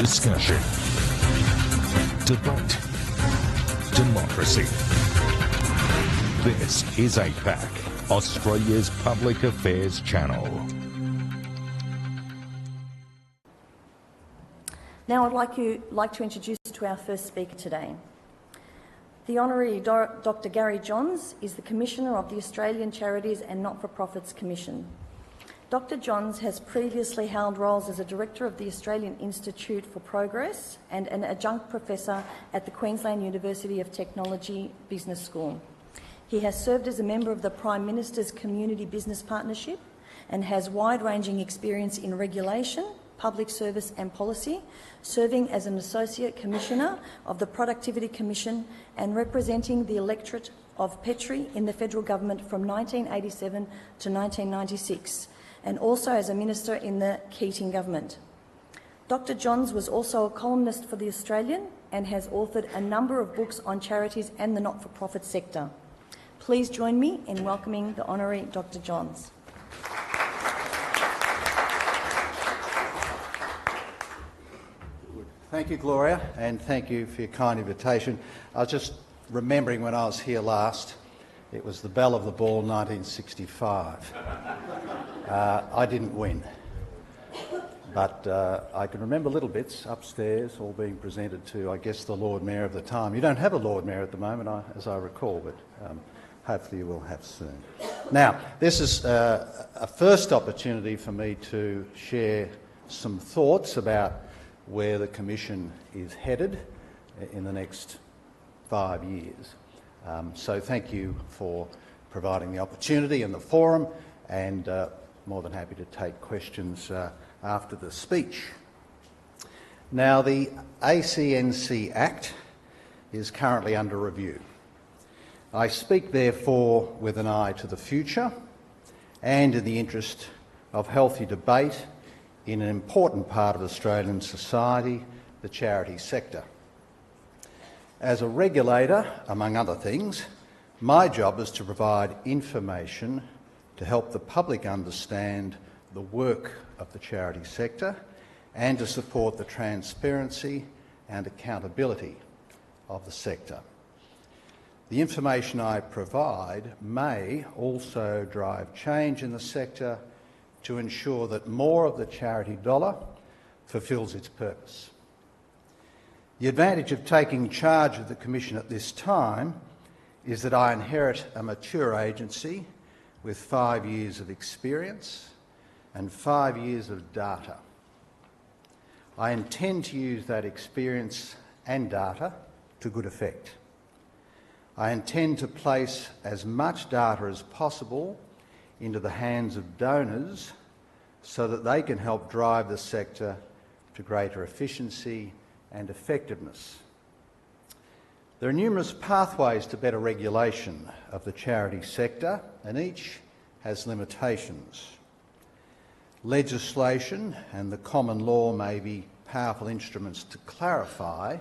Discussion. Debate. Democracy. This is APAC, Australia's public affairs channel. Now I'd like to introduce to our first speaker today. The Honorary Dr. Gary Johns is the Commissioner of the Australian Charities and Not-for-Profits Commission. Dr. Johns has previously held roles as a Director of the Australian Institute for Progress and an Adjunct Professor at the Queensland University of Technology Business School. He has served as a member of the Prime Minister's Community Business Partnership and has wide-ranging experience in regulation, public service and policy, serving as an Associate Commissioner of the Productivity Commission and representing the electorate of Petrie in the federal government from 1987 to 1996, and also as a Minister in the Keating government. Dr. Johns was also a columnist for The Australian and has authored a number of books on charities and the not-for-profit sector. Please join me in welcoming the Honorary Dr. Johns. Thank you, Gloria, and thank you for your kind invitation. I was just remembering when I was here last, it was the Belle of the Ball 1965. I didn't win, but I can remember little bits upstairs all being presented to, I guess, the Lord Mayor of the time. You don't have a Lord Mayor at the moment, as I recall, but hopefully you will have soon. Now, this is a first opportunity for me to share some thoughts about where the Commission is headed in the next 5 years. So thank you for providing the opportunity and the forum, and more than happy to take questions after the speech. Now, the ACNC Act is currently under review. I speak, therefore, with an eye to the future and in the interest of healthy debate in an important part of Australian society, the charity sector. As a regulator, among other things, my job is to provide information to help the public understand the work of the charity sector and to support the transparency and accountability of the sector. The information I provide may also drive change in the sector to ensure that more of the charity dollar fulfils its purpose. The advantage of taking charge of the Commission at this time is that I inherit a mature agency with 5 years of experience and 5 years of data. I intend to use that experience and data to good effect. I intend to place as much data as possible into the hands of donors so that they can help drive the sector to greater efficiency and effectiveness. There are numerous pathways to better regulation of the charity sector, and each has limitations. Legislation and the common law may be powerful instruments to clarify,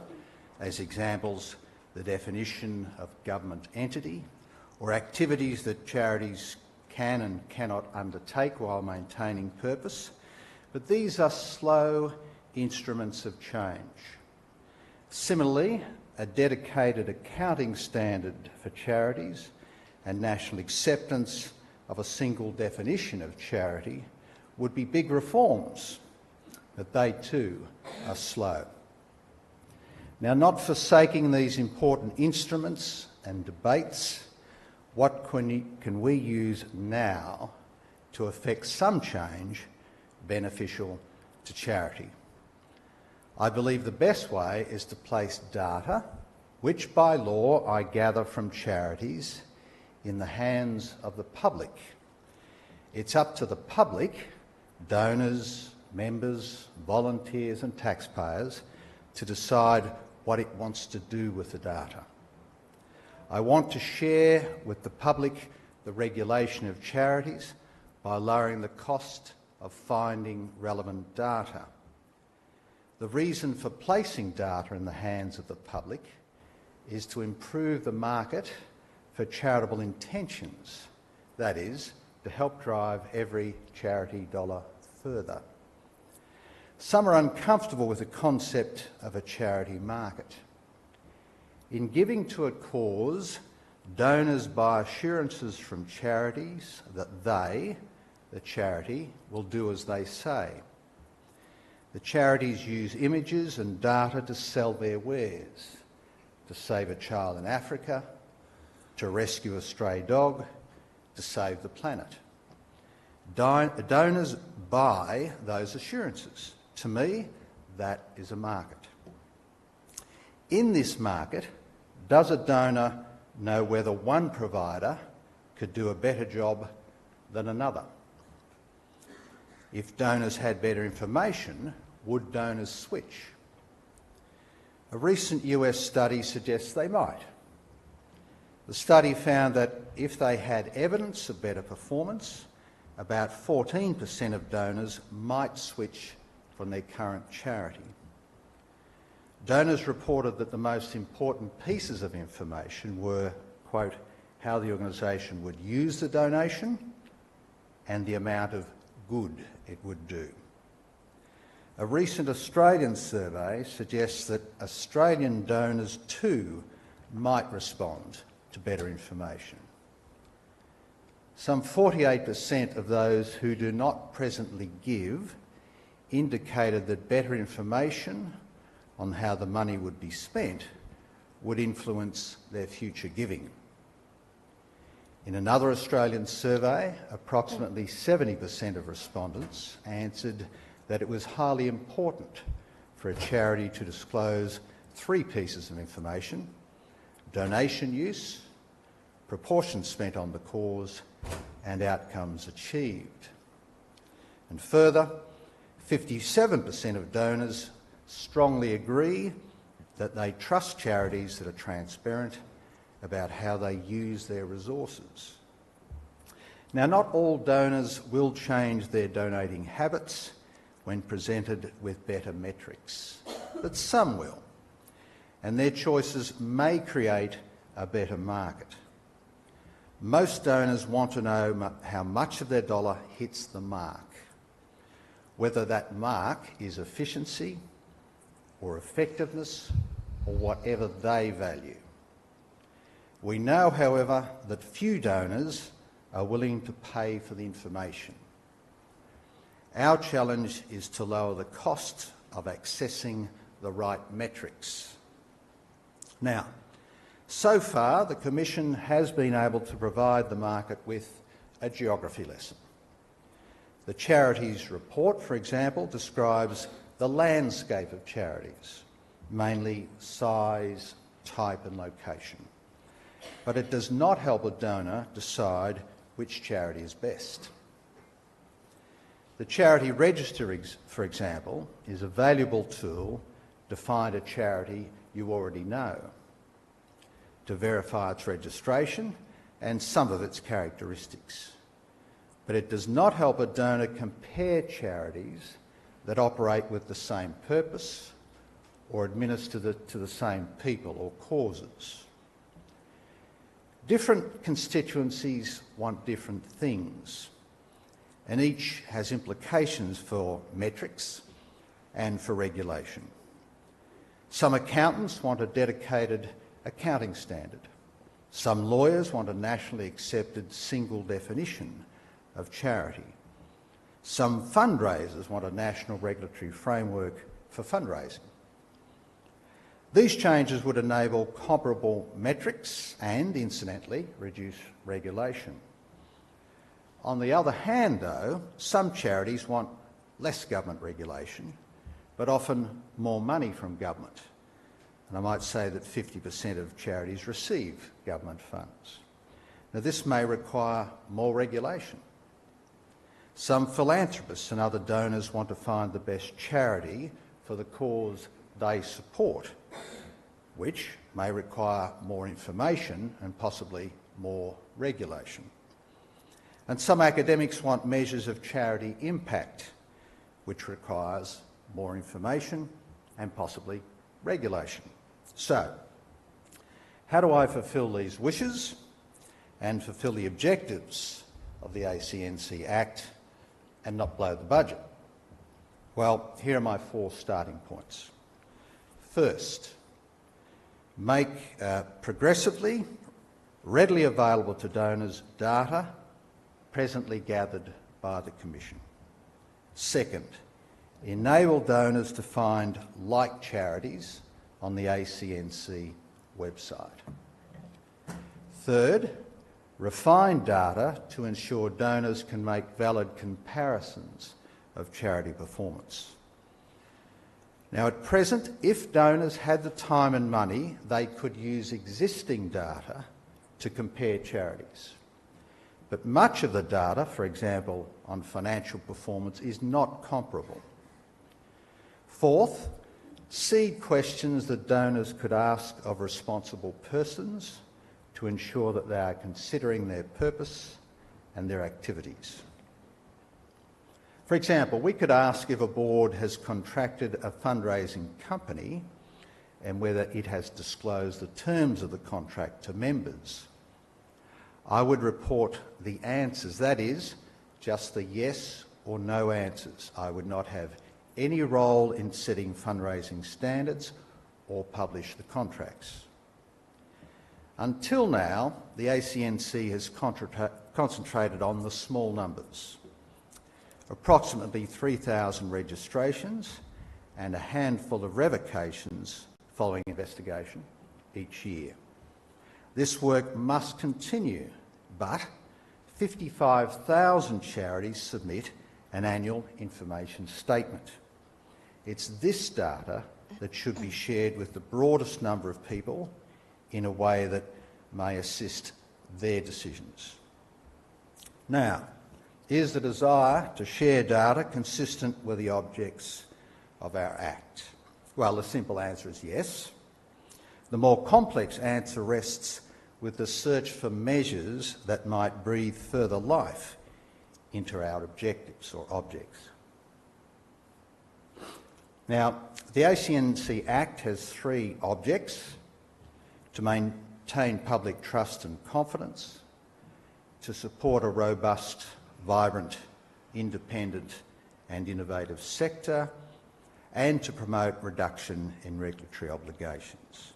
as examples, the definition of government entity or activities that charities can and cannot undertake while maintaining purpose, but these are slow instruments of change. Similarly, a dedicated accounting standard for charities and national acceptance of a single definition of charity would be big reforms, but they too are slow. Now, not forsaking these important instruments and debates, what can we use now to effect some change beneficial to charity? I believe the best way is to place data, which by law I gather from charities, in the hands of the public. It's up to the public, donors, members, volunteers and taxpayers, to decide what it wants to do with the data. I want to share with the public the regulation of charities by lowering the cost of finding relevant data. The reason for placing data in the hands of the public is to improve the market for charitable intentions, that is, to help drive every charity dollar further. Some are uncomfortable with the concept of a charity market. In giving to a cause, donors buy assurances from charities that they, the charity, will do as they say. The charities use images and data to sell their wares, to save a child in Africa, to rescue a stray dog, to save the planet. Donors buy those assurances. To me, that is a market. In this market, does a donor know whether one provider could do a better job than another? If donors had better information, would donors switch? A recent US study suggests they might. The study found that if they had evidence of better performance, about 14% of donors might switch from their current charity. Donors reported that the most important pieces of information were, quote, how the organisation would use the donation and the amount of good it would do. A recent Australian survey suggests that Australian donors too might respond to better information. Some 48% of those who do not presently give indicated that better information on how the money would be spent would influence their future giving. In another Australian survey, approximately 70% of respondents answered that it was highly important for a charity to disclose 3 pieces of information: donation use, proportion spent on the cause, and outcomes achieved. And further, 57% of donors strongly agree that they trust charities that are transparent about how they use their resources. Now, not all donors will change their donating habits when presented with better metrics, but some will, and their choices may create a better market. Most donors want to know how much of their dollar hits the mark, whether that mark is efficiency or effectiveness or whatever they value. We know, however, that few donors are willing to pay for the information. Our challenge is to lower the cost of accessing the right metrics. Now, so far, the Commission has been able to provide the market with a geography lesson. The Charities report, for example, describes the landscape of charities, mainly size, type and location. But it does not help a donor decide which charity is best. The Charity Register, for example, is a valuable tool to find a charity you already know, to verify its registration and some of its characteristics. But it does not help a donor compare charities that operate with the same purpose or administer to the same people or causes. Different constituencies want different things, and each has implications for metrics and for regulation. Some accountants want a dedicated accounting standard. Some lawyers want a nationally accepted single definition of charity. Some fundraisers want a national regulatory framework for fundraising. These changes would enable comparable metrics and, incidentally, reduce regulation. On the other hand, though, some charities want less government regulation, but often more money from government. And I might say that 50% of charities receive government funds. Now, this may require more regulation. Some philanthropists and other donors want to find the best charity for the cause they support, which may require more information and possibly more regulation. And some academics want measures of charity impact, which requires more information and possibly regulation. So, how do I fulfil these wishes and fulfil the objectives of the ACNC Act and not blow the budget? Well, here are my 4 starting points. First, make progressively readily available to donors data presently gathered by the Commission. Second, enable donors to find like charities on the ACNC website. Third, refine data to ensure donors can make valid comparisons of charity performance. Now, at present, if donors had the time and money, they could use existing data to compare charities. But much of the data, for example, on financial performance, is not comparable. Fourth, seed questions that donors could ask of responsible persons to ensure that they are considering their purpose and their activities. For example, we could ask if a board has contracted a fundraising company and whether it has disclosed the terms of the contract to members. I would report the answers, that is, just the yes or no answers. I would not have any role in setting fundraising standards or publish the contracts. Until now, the ACNC has concentrated on the small numbers, approximately 3,000 registrations and a handful of revocations following investigation each year. This work must continue, but 55,000 charities submit an annual information statement. It's this data that should be shared with the broadest number of people in a way that may assist their decisions. Now, is the desire to share data consistent with the objects of our Act? Well, the simple answer is yes. The more complex answer rests with the search for measures that might breathe further life into our objectives or objects. Now, the ACNC Act has 3 objects: to maintain public trust and confidence, to support a robust, vibrant, independent and innovative sector, and to promote reduction in regulatory obligations.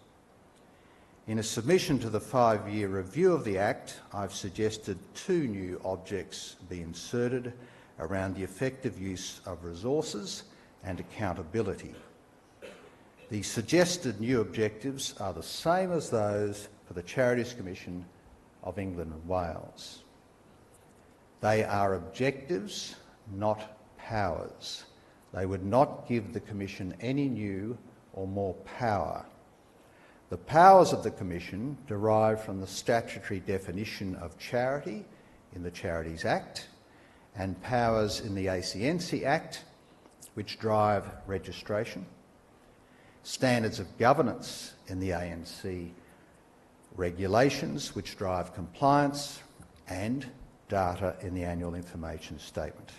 In a submission to the 5-year review of the Act, I've suggested 2 new objects be inserted around the effective use of resources and accountability. The suggested new objectives are the same as those for the Charities Commission of England and Wales. They are objectives, not powers. They would not give the Commission any new or more power. The powers of the Commission derive from the statutory definition of charity in the Charities Act and powers in the ACNC Act, which drive registration, standards of governance in the ANC regulations, which drive compliance, and data in the annual information statement.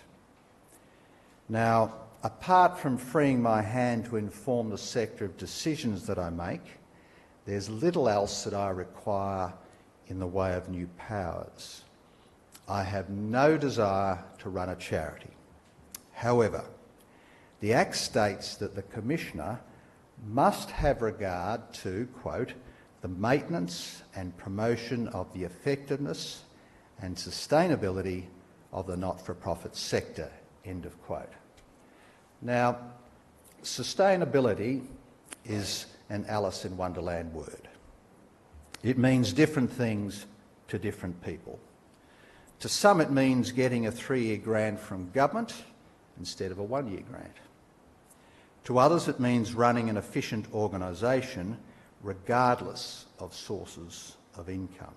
Now, apart from freeing my hand to inform the sector of decisions that I make, there's little else that I require in the way of new powers. I have no desire to run a charity. However, the Act states that the Commissioner must have regard to, quote, the maintenance and promotion of the effectiveness and sustainability of the not-for-profit sector, end of quote. Now, sustainability is an Alice in Wonderland word. It means different things to different people. To some it means getting a 3-year grant from government instead of a 1-year grant. To others it means running an efficient organisation regardless of sources of income.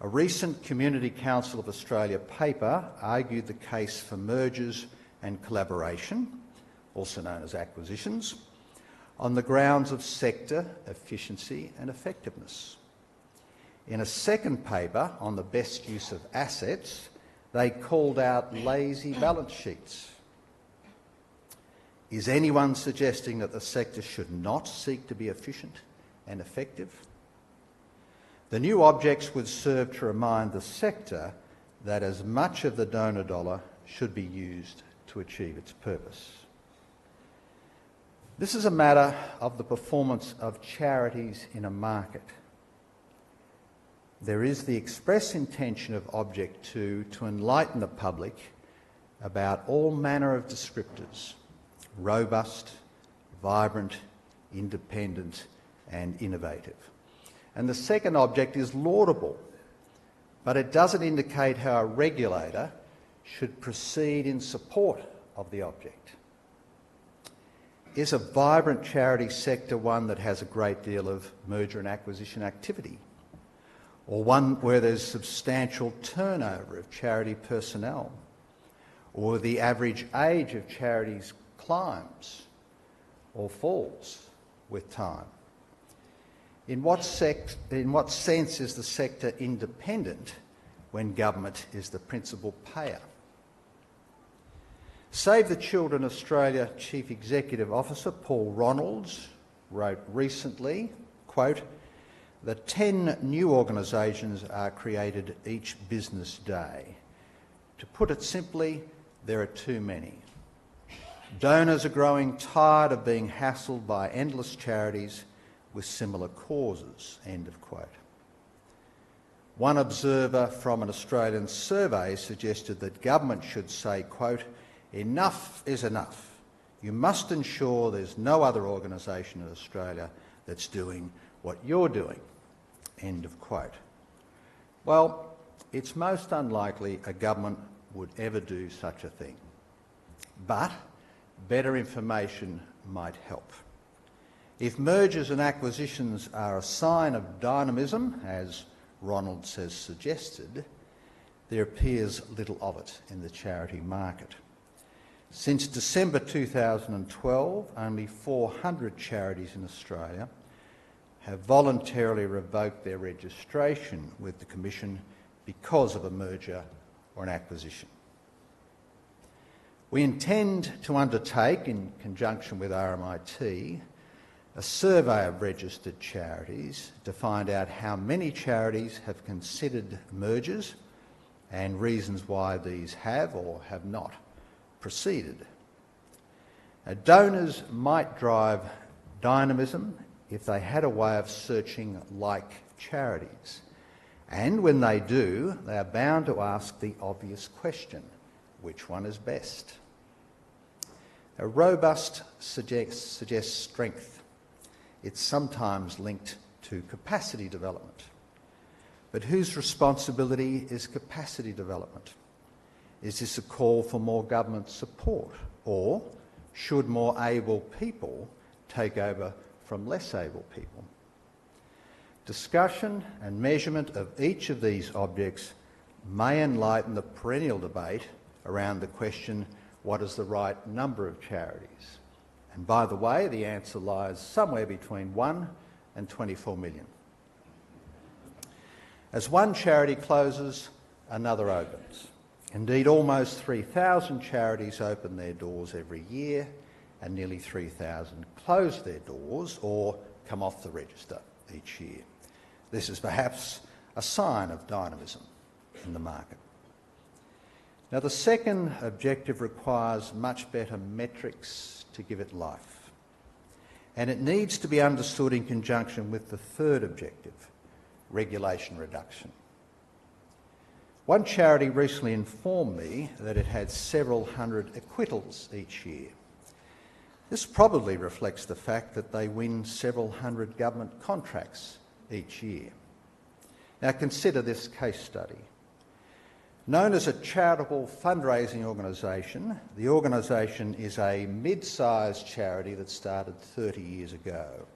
A recent Community Council of Australia paper argued the case for mergers and collaboration, also known as acquisitions, on the grounds of sector efficiency and effectiveness. In a second paper on the best use of assets, they called out lazy balance sheets. Is anyone suggesting that the sector should not seek to be efficient and effective? The new objects would serve to remind the sector that as much of the donor dollar should be used to to achieve its purpose. This is a matter of the performance of charities in a market. There is the express intention of Object 2 to enlighten the public about all manner of descriptors: robust, vibrant, independent and innovative. And the second object is laudable, but it doesn't indicate how a regulator should proceed in support of the object. Is a vibrant charity sector one that has a great deal of merger and acquisition activity, or one where there's substantial turnover of charity personnel, or the average age of charities climbs or falls with time? In what sense is the sector independent when government is the principal payer? Save the Children Australia Chief Executive Officer Paul Ronalds wrote recently, quote, that 10 new organisations are created each business day. To put it simply, there are too many. Donors are growing tired of being hassled by endless charities with similar causes, end of quote. One observer from an Australian survey suggested that government should say, quote, enough is enough. You must ensure there's no other organisation in Australia that's doing what you're doing, end of quote. Well, it's most unlikely a government would ever do such a thing, but better information might help. If mergers and acquisitions are a sign of dynamism, as Ronalds has suggested, there appears little of it in the charity market. Since December 2012, only 400 charities in Australia have voluntarily revoked their registration with the Commission because of a merger or an acquisition. We intend to undertake, in conjunction with RMIT, a survey of registered charities to find out how many charities have considered mergers and reasons why these have or have not proceeded. Donors might drive dynamism if they had a way of searching like charities. And when they do, they are bound to ask the obvious question: which one is best? A robust suggests strength. It's sometimes linked to capacity development. But whose responsibility is capacity development? Is this a call for more government support, or should more able people take over from less able people? Discussion and measurement of each of these objects may enlighten the perennial debate around the question, what is the right number of charities? And by the way, the answer lies somewhere between 1 and 24 million. As one charity closes, another opens. Indeed, almost 3,000 charities open their doors every year, and nearly 3,000 close their doors or come off the register each year. This is perhaps a sign of dynamism in the market. Now, the second objective requires much better metrics to give it life, and it needs to be understood in conjunction with the third objective, regulation reduction. One charity recently informed me that it had several hundred acquittals each year. This probably reflects the fact that they win several hundred government contracts each year. Now consider this case study. Known as a charitable fundraising organisation, the organisation is a mid-sized charity that started 30 years ago.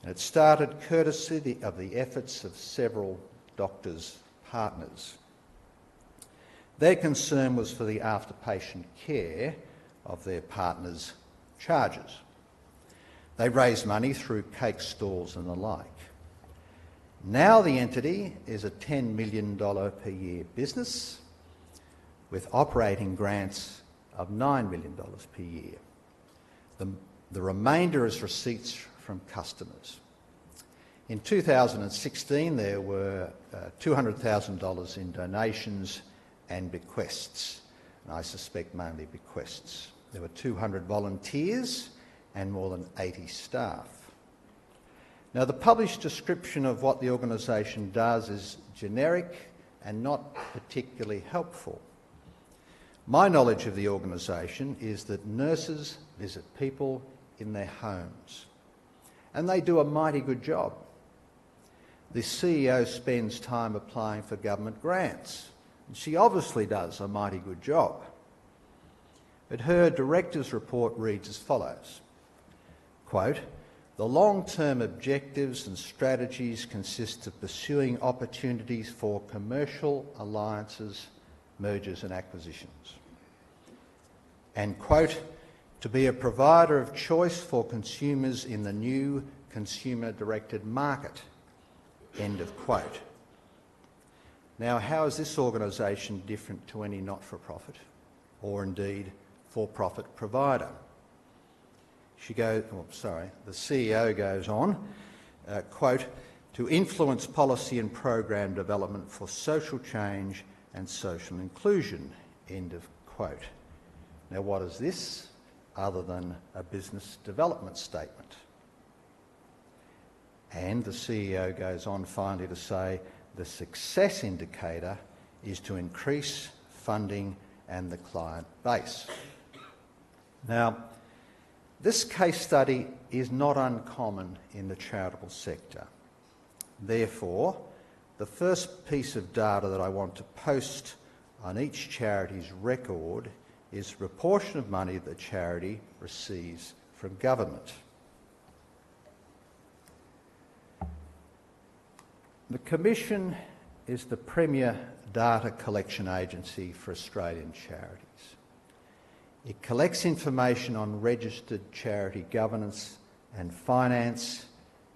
And it started courtesy of the efforts of several doctors' partners. Their concern was for the after-patient care of their partners' charges. They raised money through cake stalls and the like. Now the entity is a $10 million per year business with operating grants of $9 million per year. The remainder is receipts from customers. In 2016, there were $200,000 in donations and bequests, and I suspect mainly bequests. There were 200 volunteers and more than 80 staff. Now, the published description of what the organisation does is generic and not particularly helpful. My knowledge of the organisation is that nurses visit people in their homes, and they do a mighty good job. The CEO spends time applying for government grants, and she obviously does a mighty good job. But her director's report reads as follows, quote, "The long-term objectives and strategies consist of pursuing opportunities for commercial alliances, mergers and acquisitions." And quote, "To be a provider of choice for consumers in the new consumer-directed market." End of quote. Now, how is this organisation different to any not-for-profit or indeed for-profit provider? The CEO goes on, quote, "To influence policy and program development for social change and social inclusion." End of quote. Now, what is this other than a business development statement? And the CEO goes on finally to say the success indicator is to increase funding and the client base. Now, this case study is not uncommon in the charitable sector. Therefore, the first piece of data that I want to post on each charity's record is the proportion of money the charity receives from government. The Commission is the premier data collection agency for Australian charities. It collects information on registered charity governance and finance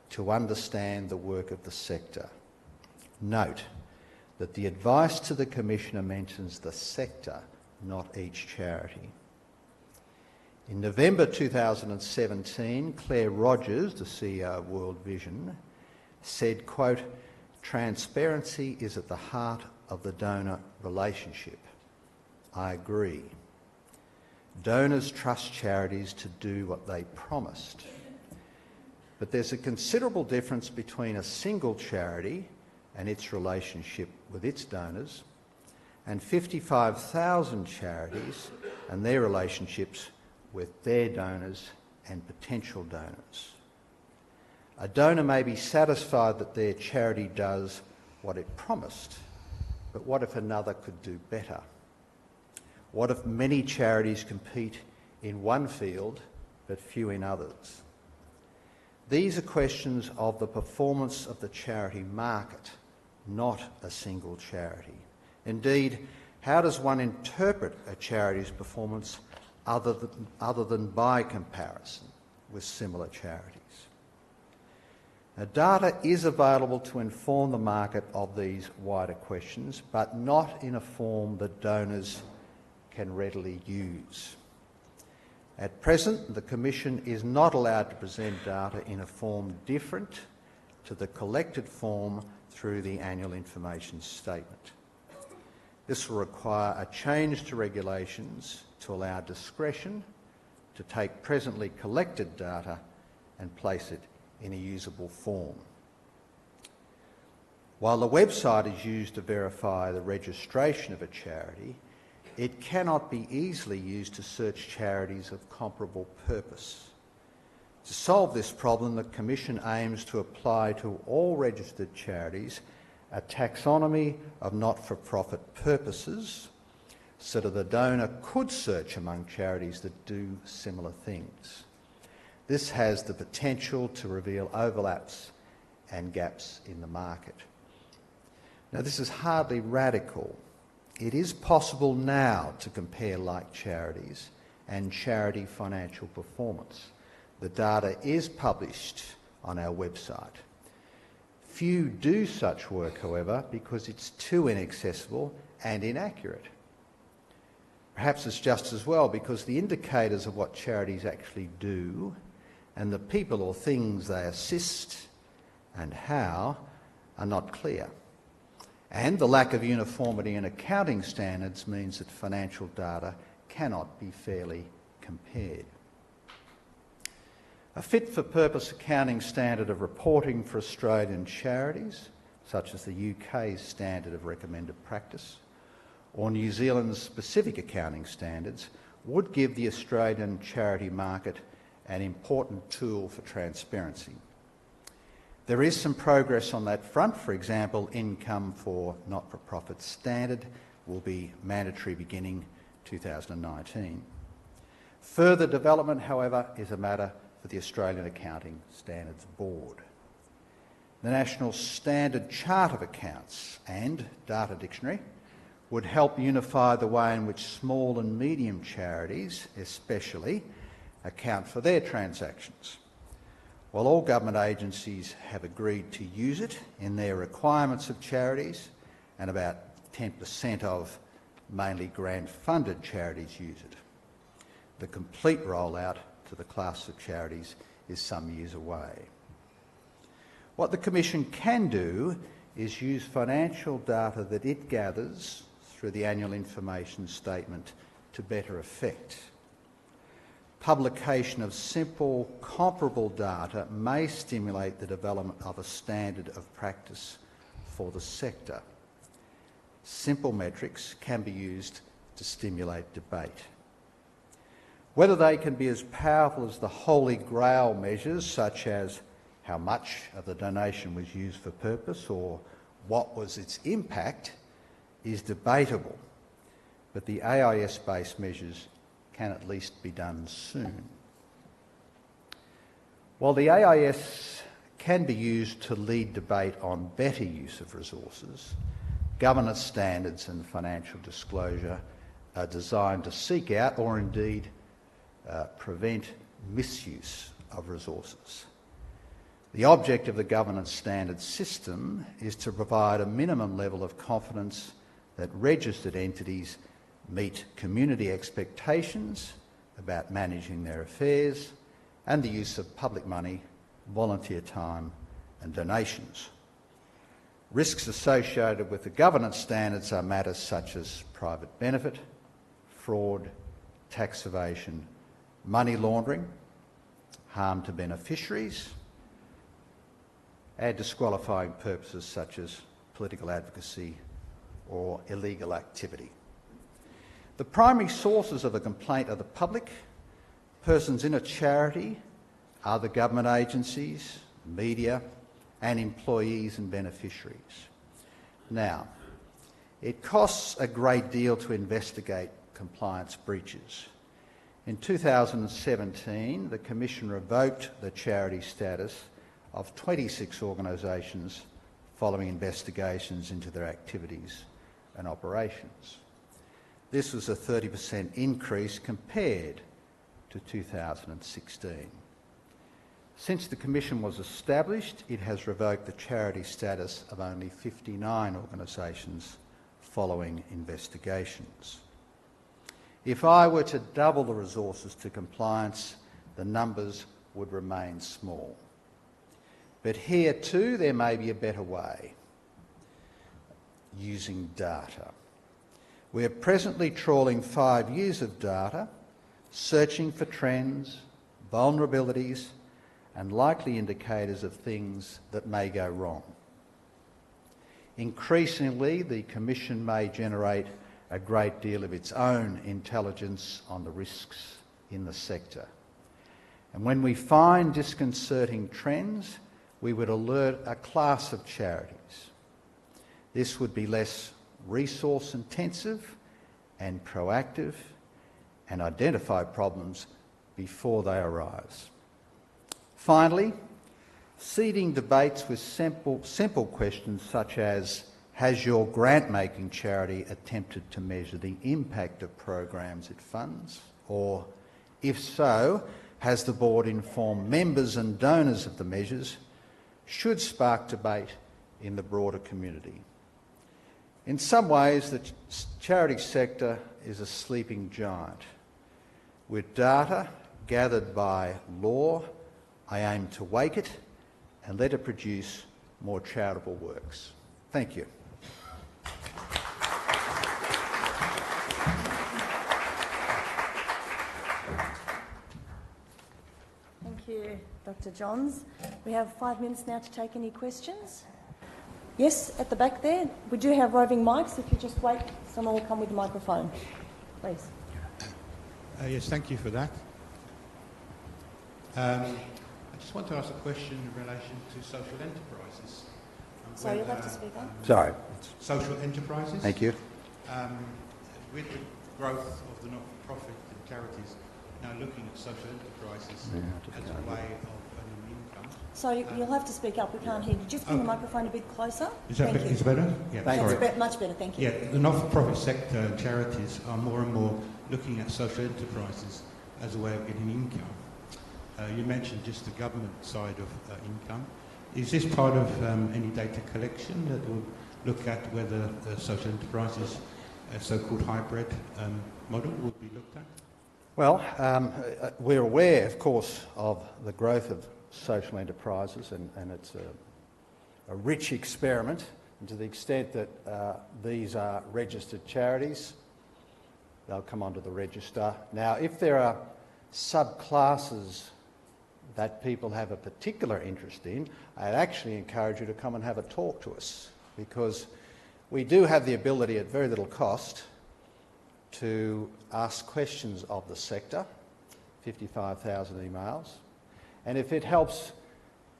to understand the work of the sector. Note that the advice to the Commissioner mentions the sector, not each charity. In November 2017, Claire Rogers, the CEO of World Vision, said, quote, "Transparency is at the heart of the donor relationship." I agree. Donors trust charities to do what they promised. But there's a considerable difference between a single charity and its relationship with its donors and 55,000 charities and their relationships with their donors and potential donors. A donor may be satisfied that their charity does what it promised, but what if another could do better? What if many charities compete in one field but few in others? These are questions of the performance of the charity market, not a single charity. Indeed, how does one interpret a charity's performance other than by comparison with similar charities? Now, data is available to inform the market of these wider questions, but not in a form that donors can readily use. At present, the Commission is not allowed to present data in a form different to the collected form through the annual information statement. This will require a change to regulations to allow discretion to take presently collected data and place it in a usable form. While the website is used to verify the registration of a charity, it cannot be easily used to search charities of comparable purpose. To solve this problem, the Commission aims to apply to all registered charities a taxonomy of not-for-profit purposes so that the donor could search among charities that do similar things. This has the potential to reveal overlaps and gaps in the market. Now, this is hardly radical. It is possible now to compare like charities and charity financial performance. The data is published on our website. Few do such work, however, because it's too inaccessible and inaccurate. Perhaps it's just as well because the indicators of what charities actually do and the people or things they assist and how are not clear. And the lack of uniformity in accounting standards means that financial data cannot be fairly compared. A fit-for-purpose accounting standard of reporting for Australian charities, such as the UK's standard of recommended practice, or New Zealand's specific accounting standards, would give the Australian charity market an important tool for transparency. There is some progress on that front. For example, income for not-for-profit standard will be mandatory beginning 2019. Further development, however, is a matter for the Australian Accounting Standards Board. The National Standard Chart of Accounts and Data Dictionary would help unify the way in which small and medium charities, especially, account for their transactions. While all government agencies have agreed to use it in their requirements of charities, and about 10% of mainly grant-funded charities use it, the complete rollout to the class of charities is some years away. What the Commission can do is use financial data that it gathers through the annual information statement to better effect. Publication of simple, comparable data may stimulate the development of a standard of practice for the sector. Simple metrics can be used to stimulate debate. Whether they can be as powerful as the holy grail measures, such as how much of the donation was used for purpose or what was its impact, is debatable, but the AIS-based measures can at least be done soon. While the AIS can be used to lead debate on better use of resources, governance standards and financial disclosure are designed to seek out or indeed prevent misuse of resources. The object of the governance standards system is to provide a minimum level of confidence that registered entities meet community expectations about managing their affairs and the use of public money, volunteer time and donations. Risks associated with the governance standards are matters such as private benefit, fraud, tax evasion, money laundering, harm to beneficiaries, and disqualifying purposes such as political advocacy or illegal activity. The primary sources of a complaint are the public, persons in a charity, other government agencies, media, and employees and beneficiaries. Now, it costs a great deal to investigate compliance breaches. In 2017, the Commission revoked the charity status of 26 organisations following investigations into their activities and operations. This was a 30% increase compared to 2016. Since the Commission was established, it has revoked the charity status of only 59 organisations following investigations. If I were to double the resources to compliance, the numbers would remain small. But here too there may be a better way: using data. We are presently trawling 5 years of data, searching for trends, vulnerabilities and likely indicators of things that may go wrong. Increasingly, the Commission may generate a great deal of its own intelligence on the risks in the sector. And when we find disconcerting trends, we would alert a class of charities. This would be less resource intensive and proactive and identify problems before they arise. Finally, seeding debates with simple questions such as, has your grant-making charity attempted to measure the impact of programs it funds? Or, if so, has the board informed members and donors of the measures? Should spark debate in the broader community. In some ways, the charity sector is a sleeping giant. With data gathered by law, I aim to wake it and let it produce more charitable works. Thank you. Dr. Johns. We have 5 minutes now to take any questions. Yes, at the back there. We do have roving mics. If you just wait, someone will come with the microphone. Please. Yes, thank you for that. I just want to ask a question in relation to social enterprises. Sorry, you'll have to speak up. Sorry. Social enterprises. Thank you. With the growth of the not-for-profit and charities now looking at social enterprises as a way of earning income. Sorry, you'll have to speak up. We can't hear you. Just bring the microphone a bit closer. Is that Thank you. is it better? Yeah, That's much better, thank you. Yeah, the not-for-profit sector and charities are more and more looking at social enterprises as a way of getting income. You mentioned just the government side of income. Is this part of any data collection that will look at whether social enterprises, a so-called hybrid model, would be looked at? Well, we're aware, of course, of the growth of social enterprises, and it's a rich experiment. And to the extent that these are registered charities, they'll come onto the register. Now, if there are subclasses that people have a particular interest in, I'd actually encourage you to come and have a talk to us, because we do have the ability at very little cost to ask questions of the sector, 55,000 emails, and if it helps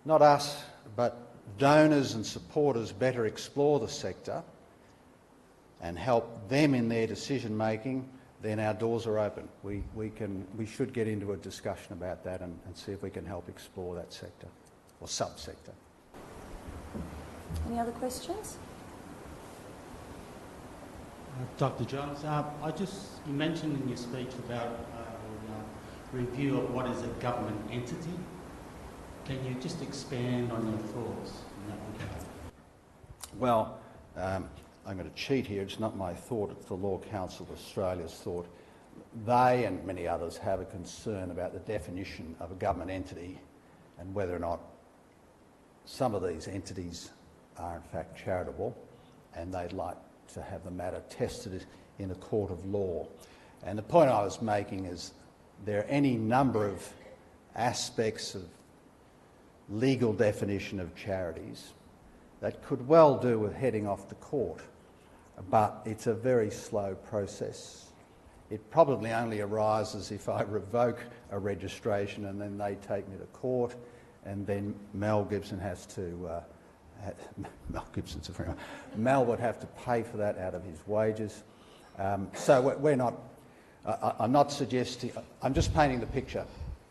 not us but donors and supporters better explore the sector and help them in their decision making, then our doors are open. We should get into a discussion about that and see if we can help explore that sector or subsector. Any other questions? Dr. Johns, you mentioned in your speech about review of what is a government entity. Can you just expand on your thoughts in that regard? Well, I'm going to cheat here. It's not my thought, it's the Law Council of Australia's thought. They and many others have a concern about the definition of a government entity and whether or not some of these entities are in fact charitable, and they'd like to have the matter tested in a court of law. And the point I was making is there are any number of aspects of legal definition of charities that could well do with heading off to court, but it's a very slow process. It probably only arises if I revoke a registration and then they take me to court, and then Mel Gibson has to Mel would have to pay for that out of his wages. So we're not. I'm not suggesting. I'm just painting the picture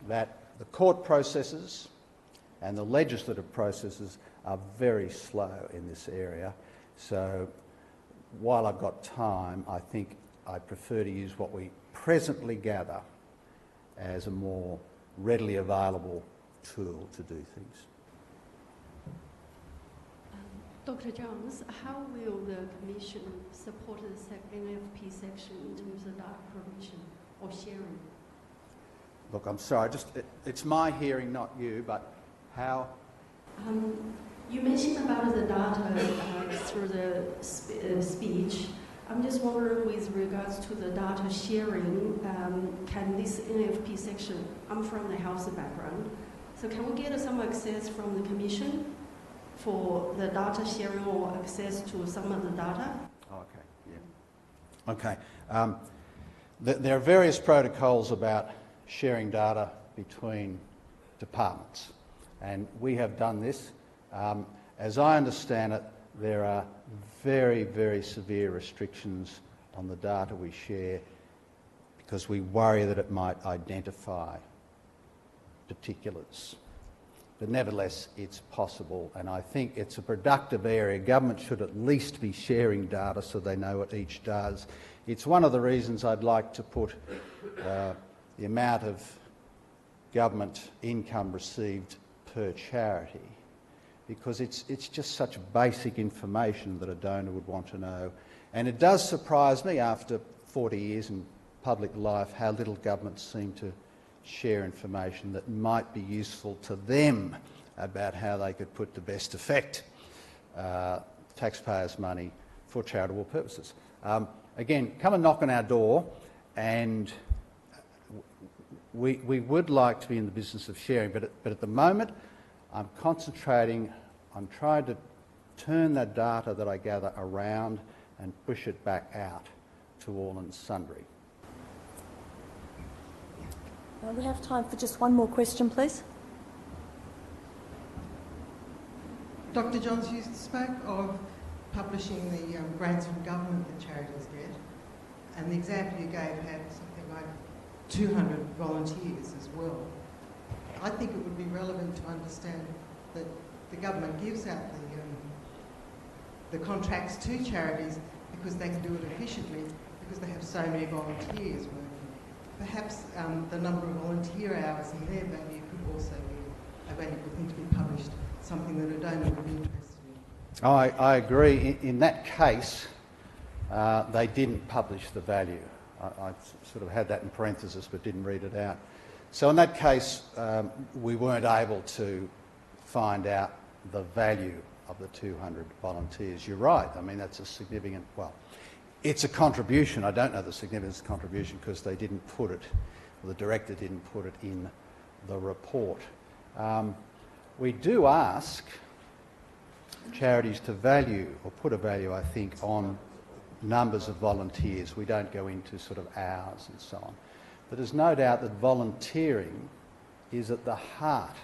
that the court processes and the legislative processes are very slow in this area. So while I've got time, I think I prefer to use what we presently gather as a more readily available tool to do things. Dr. Johns, how will the Commission support the NFP section in terms of data provision or sharing? Look, I'm sorry, it's my hearing, not you, but how? You mentioned about the data through the speech. I'm just wondering, with regards to the data sharing, can this NFP section, I'm from the health background, so can we get some access from the Commission for the data sharing or access to some of the data? Okay, yeah. Okay. There are various protocols about sharing data between departments, and we have done this. As I understand it, there are very, very severe restrictions on the data we share because we worry that it might identify particulars. But nevertheless, it's possible, and I think it's a productive area. Government should at least be sharing data so they know what each does. It's one of the reasons I'd like to put the amount of government income received per charity, because it's just such basic information that a donor would want to know. And it does surprise me, after 40 years in public life, how little governments seem to share information that might be useful to them about how they could put to best effect taxpayers' money for charitable purposes. Again, come and knock on our door, and we would like to be in the business of sharing, but at the moment I'm concentrating on trying to turn that data that I gather around and push it back out to all and sundry. We have time for just one more question, please. Dr. Johns, you spoke of publishing the grants from government that charities get, and the example you gave had something like 200 volunteers as well. I think it would be relevant to understand that the government gives out the contracts to charities because they can do it efficiently, because they have so many volunteers working. Perhaps the number of volunteer hours and their value could also be a valuable thing to be published, something that a donor would be interested in. I agree. In that case, they didn't publish the value. I sort of had that in parentheses but didn't read it out. So in that case, we weren't able to find out the value of the 200 volunteers. You're right. I mean, that's a significant, well, it's a contribution. I don't know the significance of the contribution because they didn't put it, or the director didn't put it in the report. We do ask charities to value, or put a value, I think, on numbers of volunteers. We don't go into sort of hours and so on. But there's no doubt that volunteering is at the heart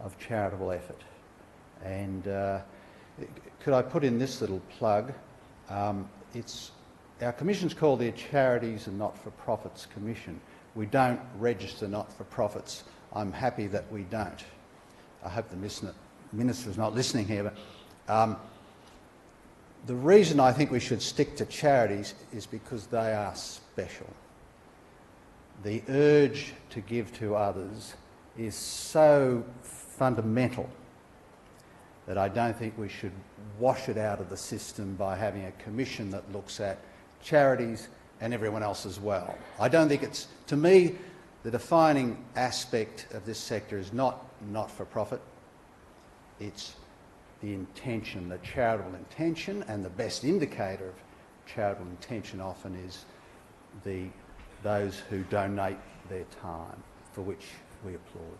of charitable effort. And could I put in this little plug? Our commission's called the Charities and Not-for-Profits Commission. We don't register not-for-profits. I'm happy that we don't. I hope the Minister's not listening here, but the reason I think we should stick to charities is because they are special. The urge to give to others is so fundamental that I don't think we should wash it out of the system by having a commission that looks at charities and everyone else as well. I don't think it's, to me, the defining aspect of this sector is not not-for-profit, it's the intention, the charitable intention, and the best indicator of charitable intention often is those who donate their time, for which we applaud.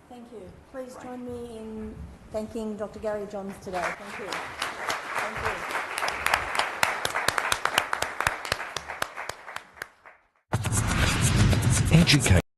Thank you. Please join me in thanking Dr. Gary Johns today. Thank you. Thank you. Educate.